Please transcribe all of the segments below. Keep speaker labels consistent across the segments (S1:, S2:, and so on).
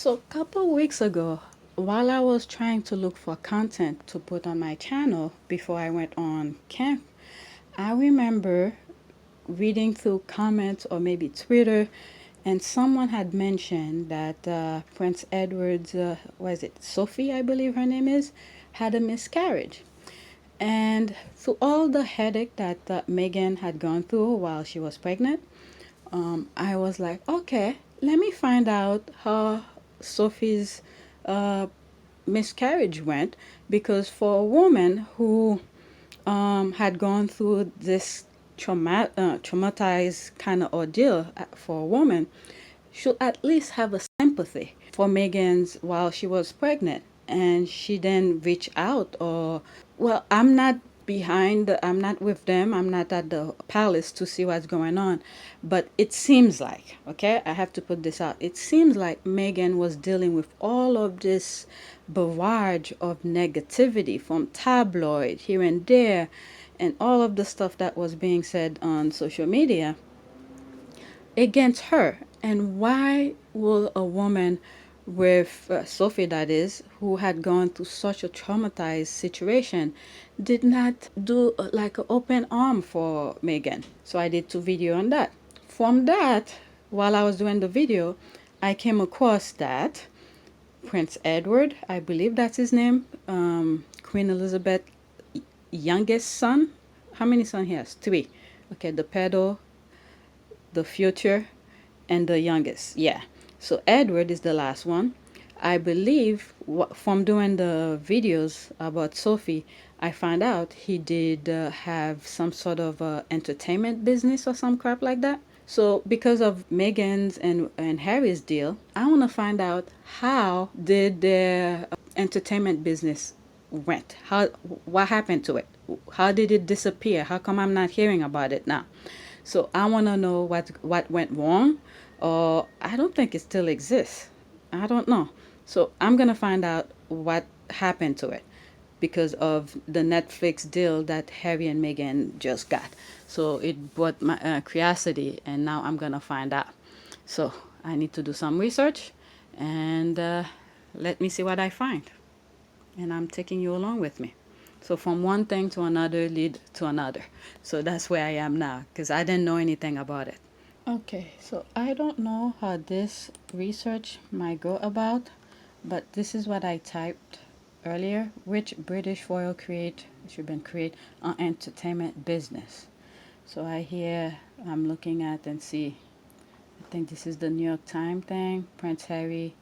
S1: So, a couple weeks ago, while I was trying to look for content to put on my channel before I went on camp, I remember reading through comments or maybe Twitter, and someone had mentioned that Prince Edward's, was it Sophie, I believe her name is, had a miscarriage. And through all the headache that Meghan had gone through while she was pregnant, I was like, okay, let me find out how Sophie's uh, miscarriage went, because for a woman who had gone through this traumatized kind of ordeal, for a woman should at least have a sympathy for Megan's while she was pregnant. And she then reached out, or, well, I'm not I'm not with them, I'm not at the palace to see what's going on. But it seems like, okay, I have to put this out. It seems like Meghan was dealing with all of this barrage of negativity from tabloid here and there, and all of the stuff that was being said on social media against her. And why will a woman with Sophie, that is, who had gone through such a traumatized situation, did not do like an open arm for Meghan? So I did two video on that. From that, while I was doing the video, I came across that Prince Edward, I believe that's his name, Queen Elizabeth youngest son. How many sons he has? Three. Okay, the pedo, the future, and the youngest. Yeah. So Edward is the last one. I believe from doing the videos about Sophie, I found out he did have some sort of entertainment business or some crap like that. So because of Meghan's and Harry's deal, I want to find out how did their entertainment business went. What happened to it? How did it disappear? How come I'm not hearing about it now? So I want to know what went wrong, or I don't think it still exists. I don't know. So I'm gonna find out what happened to it because of the Netflix deal that Harry and Meghan just got. So it brought my curiosity, and now I'm gonna find out. So I need to do some research, and let me see what I find. And I'm taking you along with me. So from one thing to another lead to another. So that's where I am now, because I didn't know anything about it. Okay, so I don't know how this research might go about, but this is what I typed earlier. Which British royal create an entertainment business? So I'm looking at and see. I think this is the New York Times thing. Prince Harry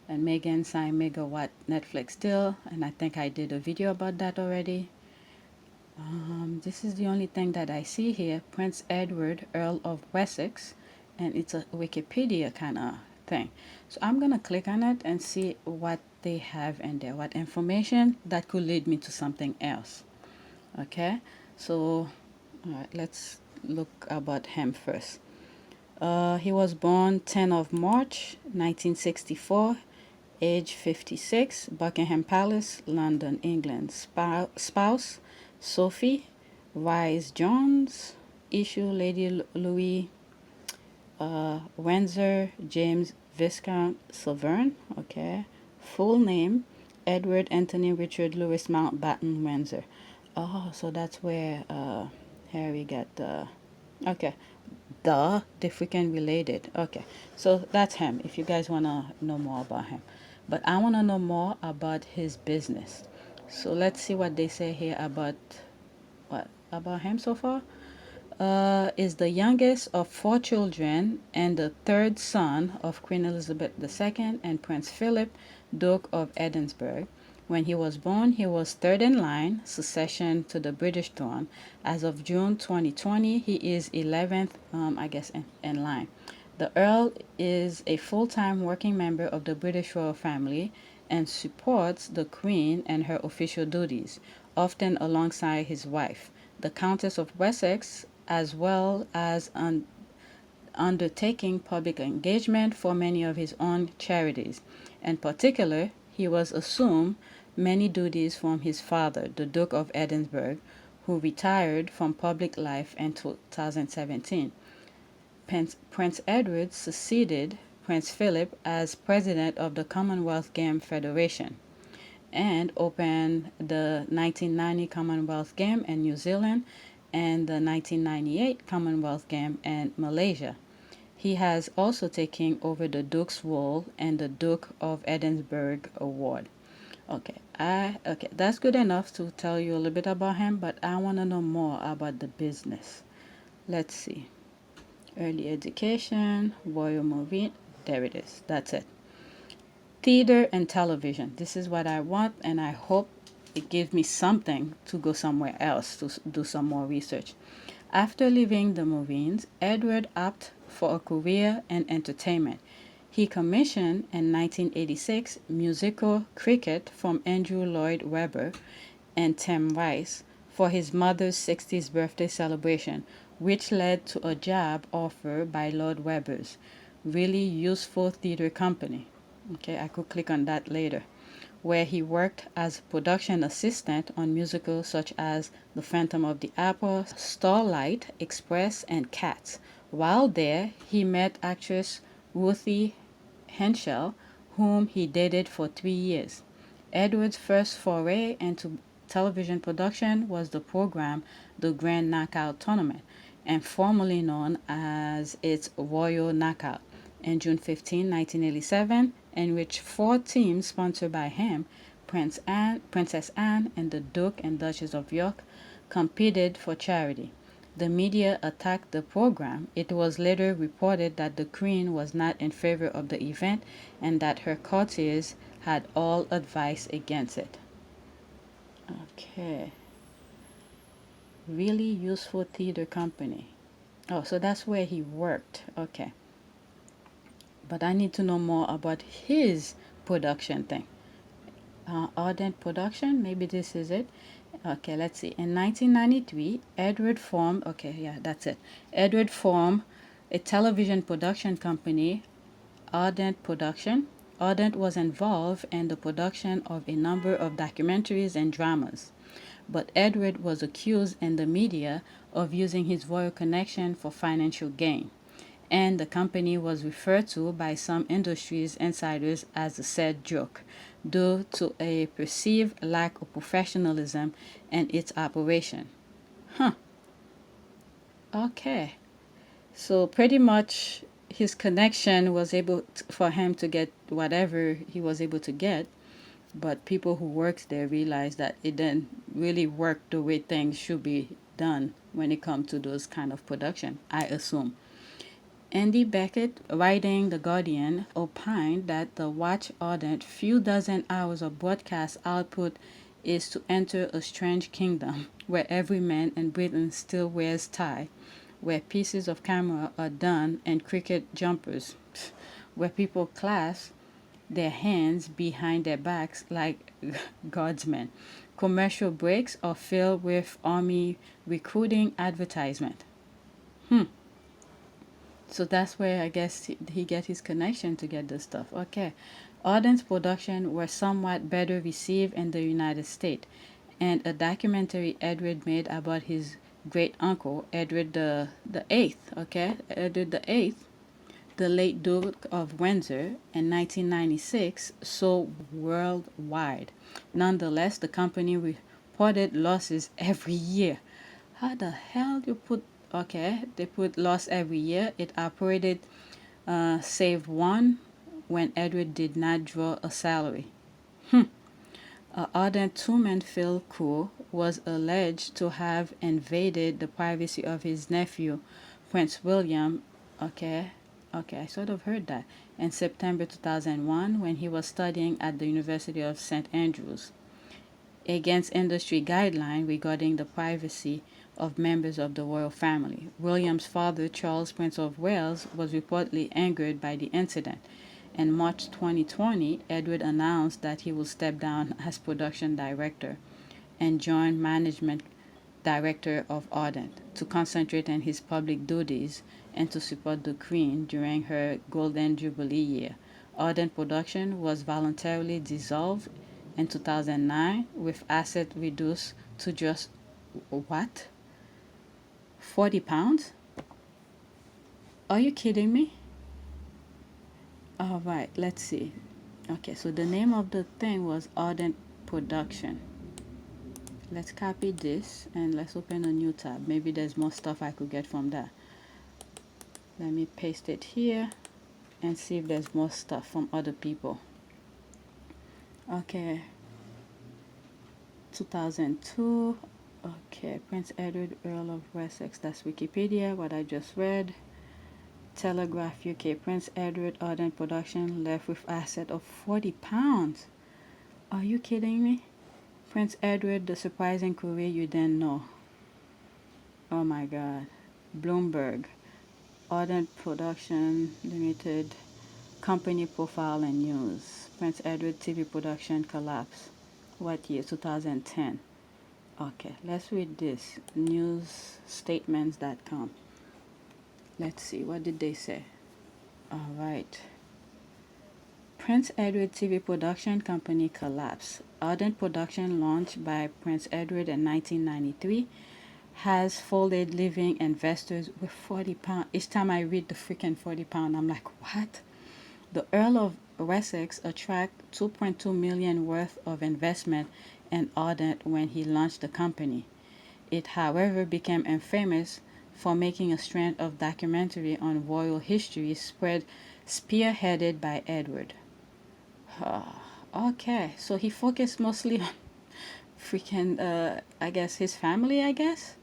S1: and Meghan signed megawatt Netflix deal, and I think I did a video about that already. This is the only thing that I see here. Prince Edward, Earl of Wessex, and it's a Wikipedia kind of thing. So I'm gonna click on it and see what they have in there, what information that could lead me to something else. Okay, so all right, let's look about him first. He was born 10 of March 1964, age 56, Buckingham Palace, London, England. Spouse Sophie Wise Jones. Issue Lady Louis Windsor James Viscount Severn. Okay. Full name Edward Anthony Richard Louis Mountbatten Windsor. Oh, so that's where Harry got the. Okay. The freaking related. Okay. So that's him, if you guys want to know more about him. But I want to know more about his business. So let's see what they say here about him so far. Is the youngest of four children and the third son of Queen Elizabeth II and Prince Philip, Duke of Edinburgh. When he was born, he was third in line, succession to the British throne. As of June 2020, he is 11th, in line. The Earl is a full-time working member of the British royal family and supports the Queen and her official duties, often alongside his wife, the Countess of Wessex, as well as undertaking public engagement for many of his own charities. In particular, he was assumed many duties from his father, the Duke of Edinburgh, who retired from public life in 2017. Prince Edward succeeded Prince Philip as president of the Commonwealth Game Federation and opened the 1990 Commonwealth Game in New Zealand and the 1998 Commonwealth Game in Malaysia. He has also taken over the Duke's role and the Duke of Edinburgh Award. Okay, that's good enough to tell you a little bit about him, but I want to know more about the business. Let's see. Early education, royal movie. There it is. That's it. Theater and television. This is what I want, and I hope it gives me something to go somewhere else to do some more research. After leaving the movies, Edward opted for a career in entertainment. He commissioned in 1986 musical Cricket from Andrew Lloyd Webber and Tim Rice for his mother's 60th birthday celebration, which led to a job offer by Lord Webber's really useful theater company. Okay, I could click on that later, where he worked as a production assistant on musicals such as The Phantom of the Opera, Starlight Express, and Cats. While there, he met actress Ruthie Henschel, whom he dated for 3 years. Edward's first foray into television production was the program The Grand Knockout Tournament, and formerly known as its Royal Knockout, in June 15, 1987, in which 4 teams sponsored by him, Princess Anne, and the Duke and Duchess of York, competed for charity. The media attacked the program. It was later reported that the Queen was not in favor of the event and that her courtiers had all advised against it. Okay. Really useful theater company. Oh, so that's where he worked. Okay. But I need to know more about his production thing. Ardent Production, maybe this is it. Okay, let's see. In 1993, Edward formed, okay, yeah, that's it. Edward formed a television production company, Ardent Production. Ardent was involved in the production of a number of documentaries and dramas. But Edward was accused in the media of using his royal connection for financial gain, and the company was referred to by some industry's insiders as a sad joke due to a perceived lack of professionalism in its operation. Huh. Okay. So pretty much his connection was for him to get whatever he was able to get, but people who worked there realized that it didn't really work the way things should be done when it comes to those kind of production, I assume. Andy Beckett, writing The Guardian, opined that the Watch Ardent few dozen hours of broadcast output is to enter a strange kingdom where every man in Britain still wears tie, where pieces of camera are done in cricket jumpers, where people clasp their hands behind their backs like guardsmen. Commercial breaks are filled with army recruiting advertisement. Hmm. So that's where I guess he get his connection to get this stuff. Okay. Ardent's production were somewhat better received in the United States, and a documentary Edward made about his great uncle, Edward the Eighth, okay? Edward the Eighth, the late Duke of Windsor, in 1996, sold worldwide. Nonetheless, the company reported losses every year. How the hell you put, okay, they put loss every year. It operated save one when Edward did not draw a salary. Ardent two-man film crew was alleged to have invaded the privacy of his nephew, Prince William. Okay, I sort of heard that. In September 2001, when he was studying at the University of St. Andrews, against industry guidelines regarding the privacy of members of the royal family. William's father, Charles, Prince of Wales, was reportedly angered by the incident. In March 2020, Edward announced that he will step down as production director and join management director of Ardent to concentrate on his public duties and to support the Queen during her Golden Jubilee year. Ardent Production was voluntarily dissolved in 2009 with assets reduced to just what? £40? Are you kidding me? All right, let's see. Okay, so the name of the thing was Ardent Production. Let's copy this and let's open a new tab. Maybe there's more stuff I could get from that. Let me paste it here and see if there's more stuff from other people. Okay, 2002. Okay, Prince Edward, Earl of Wessex. That's Wikipedia, what I just read. Telegraph UK, Prince Edward Ardent Production left with asset of £40. Are you kidding me? Prince Edward, the surprising career you didn't know. Oh my god. Bloomberg, Ardent Production Limited, company profile and news. Prince Edward TV production collapse. What year? 2010. Okay, let's read this. Newsstatements.com. Let's see, what did they say? All right. Prince Edward TV production company collapse. Ardent Production, launched by Prince Edward in 1993, has folded, leaving investors with £40. Each time I read the freaking £40, I'm like, what? The Earl of Wessex attracted 2.2 million worth of investment in Ardent when he launched the company. It, however, became infamous for making a strand of documentary on royal history spearheaded by Edward. Okay, so he focused mostly on freaking, I guess, his family, I guess?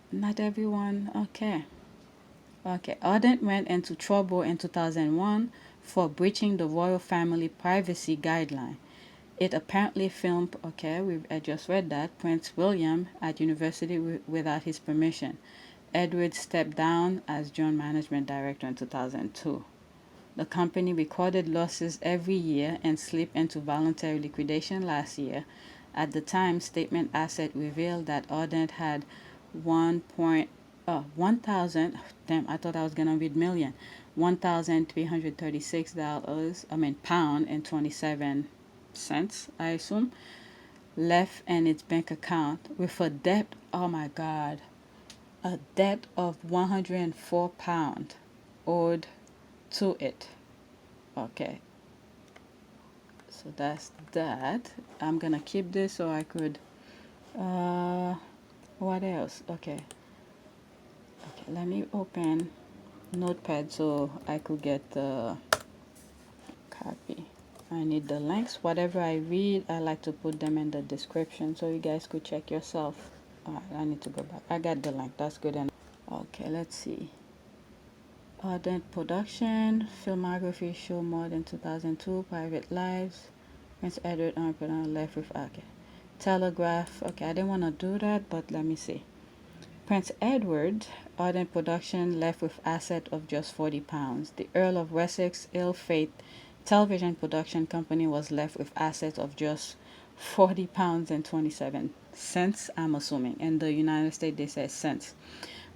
S1: Not everyone, okay. Okay, Ardent went into trouble in 2001 for breaching the royal family privacy guideline. It apparently filmed, okay, I just read that, Prince William at university without his permission. Edward stepped down as joint management director in 2002. The company recorded losses every year and slipped into voluntary liquidation last year. At the time, statement asset revealed that Ardent had 1,000, damn, I thought I was going to read million, $1,336, pound and 27 cents, I assume, left in its bank account with a debt, oh my God, a debt of £104 owed to it. Okay, so that's that. I'm gonna keep this so I could what else? Okay, let me open Notepad so I could get the copy. I need the links. Whatever I read, I like to put them in the description so you guys could check yourself. I need to go back. I got the link. That's good enough. Okay, let's see. Ardent Production, filmography show more than 2002, private lives. Prince Edward Entrepreneur left with, okay. Telegraph, okay, I didn't want to do that, but let me see. Prince Edward, Ardent Production left with asset of just £40. The Earl of Wessex, ill-fate television production company was left with assets of just £40 and 27 cents, I'm assuming. In the United States, they say cents.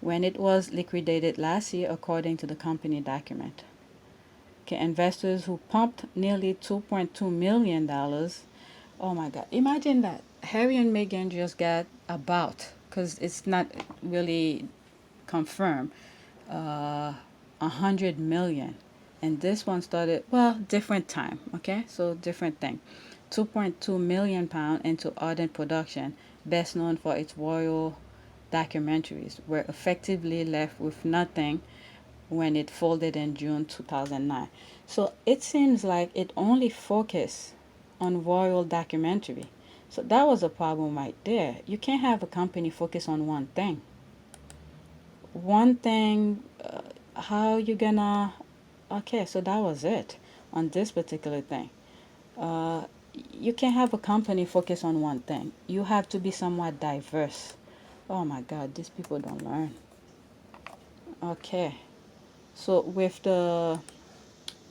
S1: When it was liquidated last year, according to the company document. Okay, investors who pumped nearly $2.2 million. Oh my God. Imagine that. Harry and Meghan just got about, because it's not really confirmed, 100 million. And this one started, well, different time. Okay, so different thing. 2.2 million pound into Ardent Production, best known for its royal documentaries, were effectively left with nothing when it folded in June 2009. So it seems like it only focused on royal documentary. So that was a problem right there. You can't have a company focus on one thing. One thing, how you gonna, okay, so that was it on this particular thing. Uh, you can't have a company focus on one thing. You have to be somewhat diverse. Oh my God, these people don't learn. Okay. So with the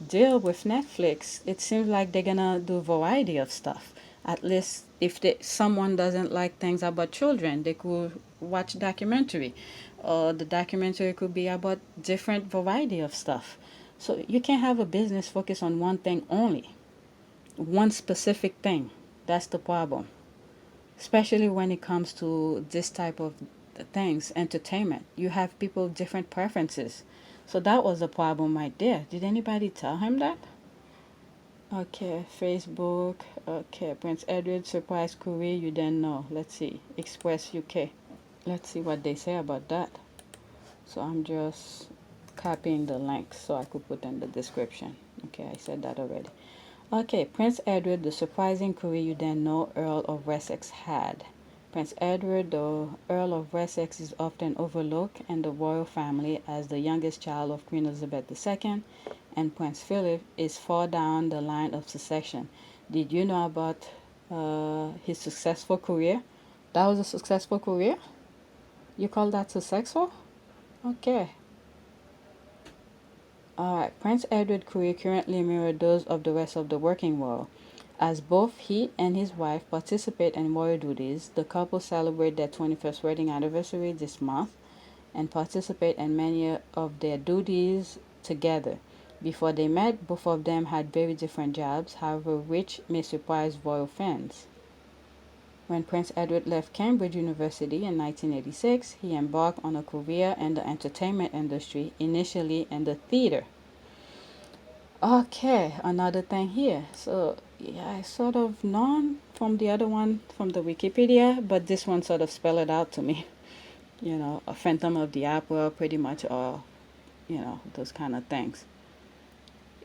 S1: deal with Netflix, it seems like they're gonna do a variety of stuff. At least if someone doesn't like things about children, they could watch documentary. Or the documentary could be about different variety of stuff. So you can't have a business focus on one thing only. One specific thing. That's the problem. Especially when it comes to this type of things, entertainment. You have people with different preferences. So that was the problem right there. Did anybody tell him that? Okay, Facebook. Okay, Prince Edward surprise career you didn't know. Let's see. Express UK. Let's see what they say about that. So I'm just copying the link so I could put in the description. Okay, I said that already. Okay, Prince Edward, the surprising career you didn't know Earl of Wessex had. Prince Edward, the Earl of Wessex, is often overlooked in the royal family as the youngest child of Queen Elizabeth II, and Prince Philip is far down the line of succession. Did you know about his successful career? That was a successful career? You call that successful? Okay. Alright, Prince Edward's career currently mirrors those of the rest of the working world. As both he and his wife participate in royal duties, the couple celebrate their 21st wedding anniversary this month and participate in many of their duties together. Before they met, both of them had very different jobs, however, which may surprise royal fans. When Prince Edward left Cambridge University in 1986, he embarked on a career in the entertainment industry, initially in the theater. Okay, another thing here. So, yeah, I sort of known from the other one from the Wikipedia, but this one sort of spelled it out to me. A Phantom of the Opera, pretty much all, those kind of things.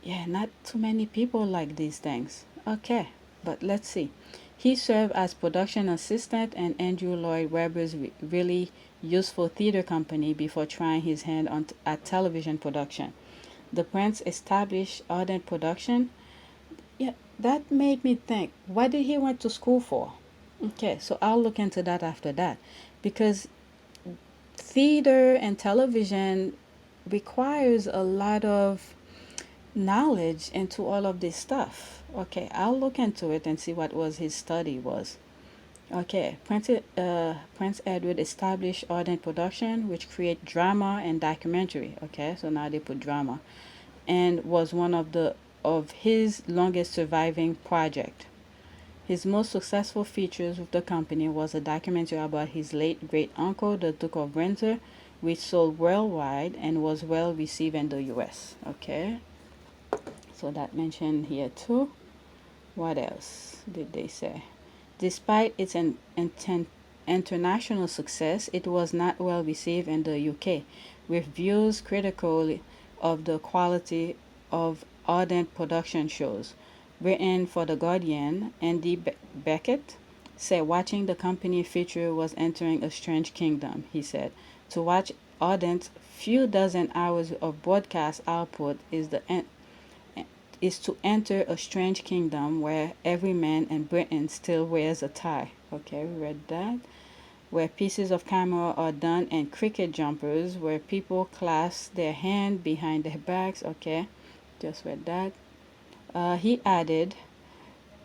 S1: Yeah, not too many people like these things. Okay, but let's see. He served as production assistant in Andrew Lloyd Webber's really useful theater company before trying his hand at television production. The Prince established Ardent production. Yeah, that made me think, what did he went to school for? Okay, so I'll look into that after that, because theater and television requires a lot of knowledge into all of this stuff. Okay, I'll look into it and see what was his study was. Okay, Prince Edward established Ardent Production, which create drama and documentary. Okay, so now they put drama, and was one of his longest surviving project. His most successful features with the company was a documentary about his late great uncle, the Duke of Windsor, which sold worldwide and was well received in the U.S. Okay, so that mentioned here too. What else did they say? Despite its international success, it was not well received in the UK, with views critical of the quality of Ardent production shows. Written for The Guardian, Andy Beckett said watching the company feature was entering a strange kingdom, he said. To watch Ardent's few dozen hours of broadcast output is to enter a strange kingdom where every man in Britain still wears a tie. Okay, we read that. Where pieces of camera are done in cricket jumpers, where people clasp their hand behind their backs. Okay, just read that. He added,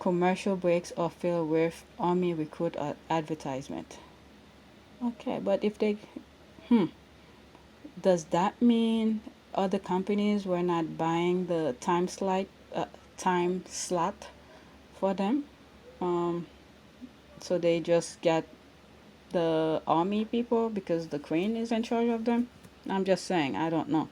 S1: commercial breaks are filled with army recruit advertisement. Okay, but if they, does that mean other companies were not buying the time slot for them? Um, so they just get the army people because the queen is in charge of them? I'm just saying, I don't know.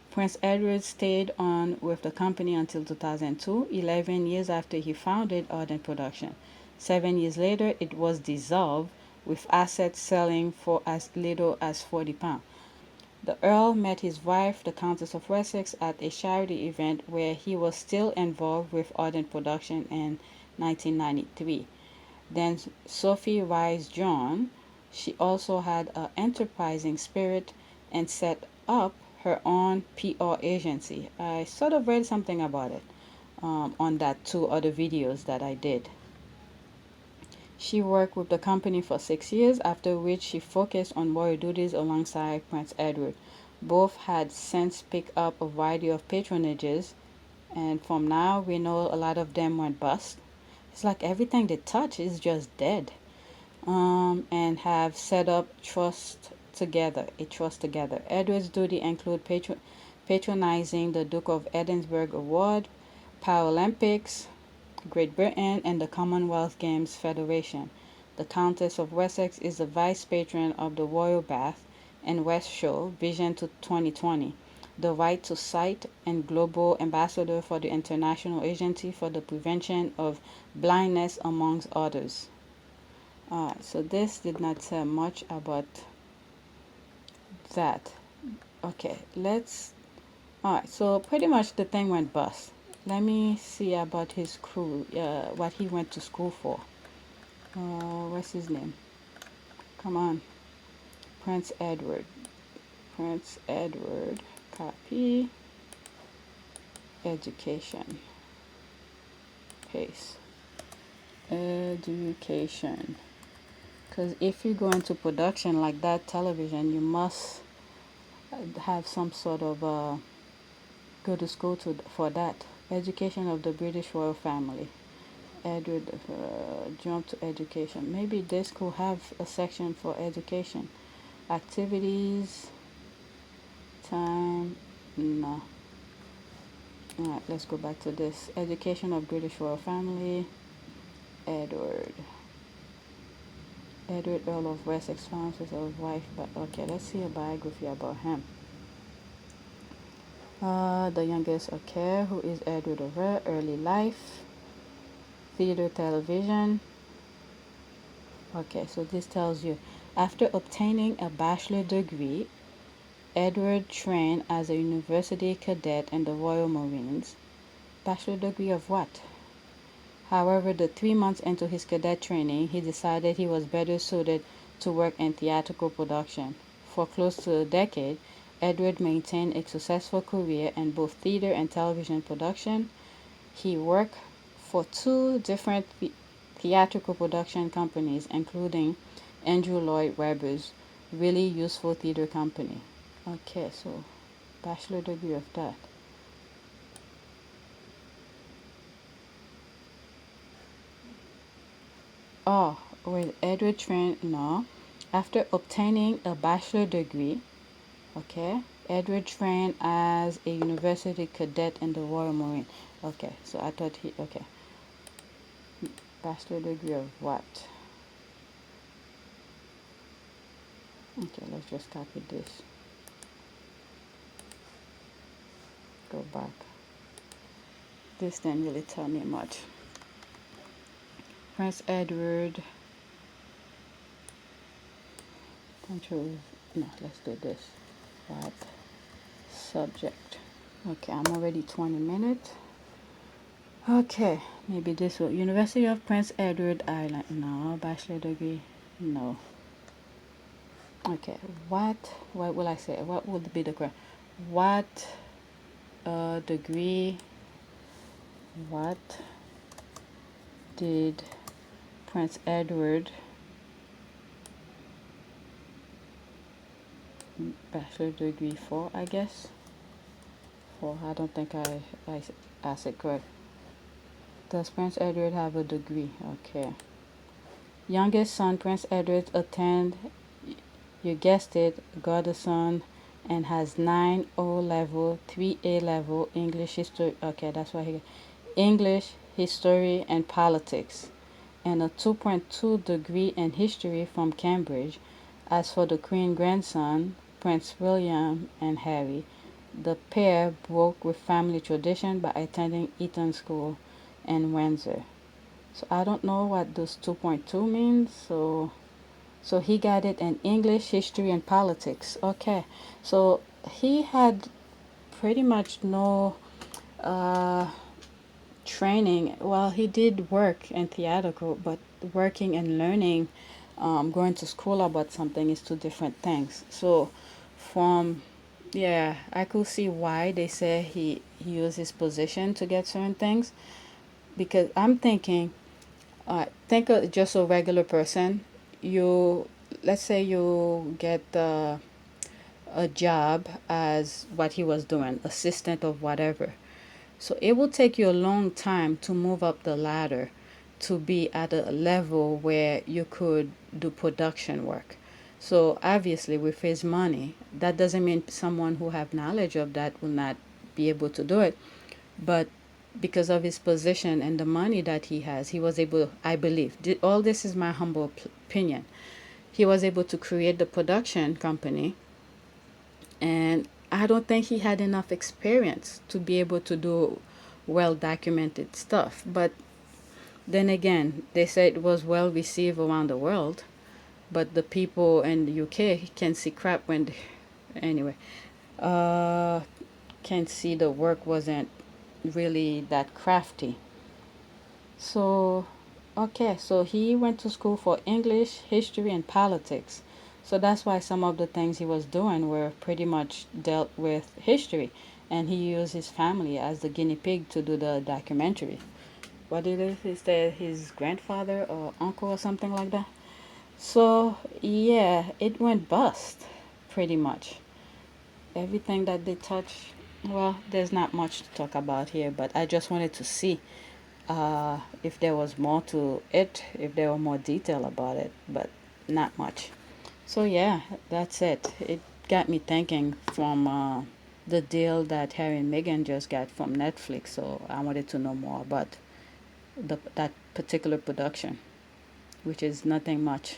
S1: Prince Edward stayed on with the company until 2002, 11 years after he founded Ardent Production. 7 years later, it was dissolved, with assets selling for as little as £40. The Earl met his wife, the Countess of Wessex, at a charity event where he was still involved with Ardent Production in 1993. Then Sophie Wise John, she also had an enterprising spirit and set up her own PR agency. I sort of read something about it on that 2 other videos that I did. She worked with the company for 6 years, after which she focused on royal duties alongside Prince Edward. Both had since picked up a variety of patronages, and from now we know a lot of them went bust. It's like everything they touch is just dead. And have set up a trust together. Edward's duty include patronizing the Duke of Edinburgh Award, Paralympics, Great Britain, and the Commonwealth Games Federation. The Countess of Wessex is the vice patron of the Royal Bath and West Show Vision to 2020. the right to sight, and global ambassador for the International Agency for the Prevention of Blindness, amongst others. Alright, so this did not say much about that. Okay, let's. Alright, so pretty much the thing went bust. Let me see about his crew, what he went to school for. What's his name? Come on. Prince Edward. Prince Edward. Copy. Education. Paste. Education. Because if you go into production like that, television, you must have some sort of go to school for that. Education of the British royal family. Edward, jump to education. Maybe this could have a section for education. Activities. Time. No. Alright, let's go back to this. Education of British royal family. Edward. Edward, Earl of Wessex, found his wife. But okay, let's see a biography about him. The youngest, okay, who is Edward of early life, theater, television. Okay, so this tells you, after obtaining a bachelor degree, Edward trained as a university cadet in the Royal Marines. Bachelor degree of what? However, 3 months into his cadet training, he decided he was better suited to work in theatrical production. For close to a decade, Edward maintained a successful career in both theater and television production. He worked for 2 different theatrical production companies, including Andrew Lloyd Webber's Really Useful Theater Company. Okay, so bachelor degree of that. Oh, wait, Edward trained, no. After obtaining a bachelor degree, okay, Edward trained as a university cadet in the Royal Marine. Okay, so I thought okay. Bachelor degree of what? Okay, let's just copy this. Go back. This didn't really tell me much. Prince Edward. Control. No, let's do this. What? Subject. Okay, I'm already 20 minutes. Okay, maybe this will. University of Prince Edward Island. No. Bachelor degree. No. Okay, what will I say? What would be the correct? What degree? What did Prince Edward bachelor degree for? I guess. For I don't think I asked it correct. Does Prince Edward have a degree? Okay. Youngest son Prince Edward attend, you guessed it, Goddardson, and has 9 O level, 3 A level English history. Okay, that's why he English, history, and politics, and a 2.2 degree in history from Cambridge. As for the Queen grandson, Prince William and Harry, the pair broke with family tradition by attending Eton School in Windsor. So I don't know what this 2.2 means. So he got it in English, history, and politics. Okay, so he had pretty much no training. Well, he did work in theatrical, but working and learning, going to school about something is 2 different things. So from yeah, I could see why they say he used his position to get certain things, because I'm thinking, think of just a regular person. You Let's say you get a job as what he was doing, assistant of whatever. So it will take you a long time to move up the ladder to be at a level where you could do production work. So obviously with his money, that doesn't mean someone who have knowledge of that will not be able to do it. But because of his position and the money that he has, he was able, I believe, all this is my humble opinion, he was able to create the production company, and I don't think he had enough experience to be able to do well documented stuff. But then again, they said it was well received around the world, but the people in the UK can see crap when, anyway, uh, can see the work wasn't really that crafty. So, okay, so he went to school for English, history, and politics. So that's why some of the things he was doing were pretty much dealt with history. And he used his family as the guinea pig to do the documentary. What did it? Is that his grandfather or uncle or something like that? So, yeah, it went bust, pretty much. Everything that they touch, well, there's not much to talk about here, but I just wanted to see if there was more to it, if there were more detail about it, but not much. So yeah, that's it. It got me thinking from the deal that Harry and Meghan just got from Netflix. So I wanted to know more about that particular production, which is nothing much.